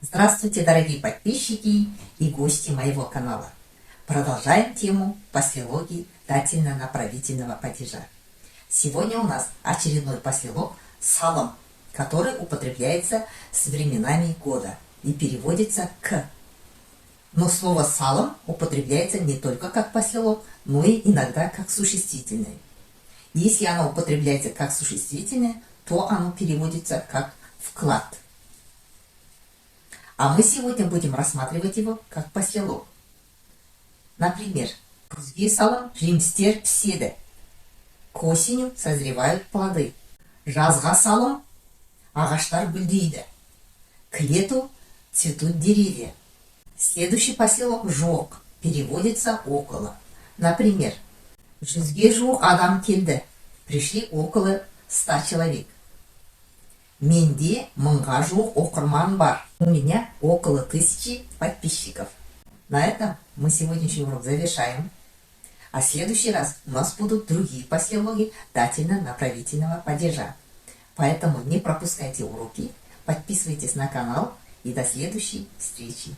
Здравствуйте, дорогие подписчики и гости моего канала. Продолжаем тему послелогий дательно-направительного падежа. Сегодня у нас очередной послелог «салом», который употребляется с временами года и переводится «к». Но слово «салом» употребляется не только как послелог, но и иногда как существительное. Если оно употребляется как существительное, то оно переводится как «вклад». А мы сегодня будем рассматривать его как послелог. Например, «Күзге салым жемістер піседі». К осенью созревают плоды. «Жазға салым ағаштар гүлдейді». К лету цветут деревья. Следующий послелог «жоқ» переводится «около». Например, «Жүзге жуық адам келді». Пришли около 100 человек. Менде мыңға жуық оқырман бар. У меня около 1000 подписчиков. На этом мы сегодняшний урок завершаем. А в следующий раз у нас будут другие послелоги дательно-направительного падежа. Поэтому не пропускайте уроки, подписывайтесь на канал и до следующей встречи.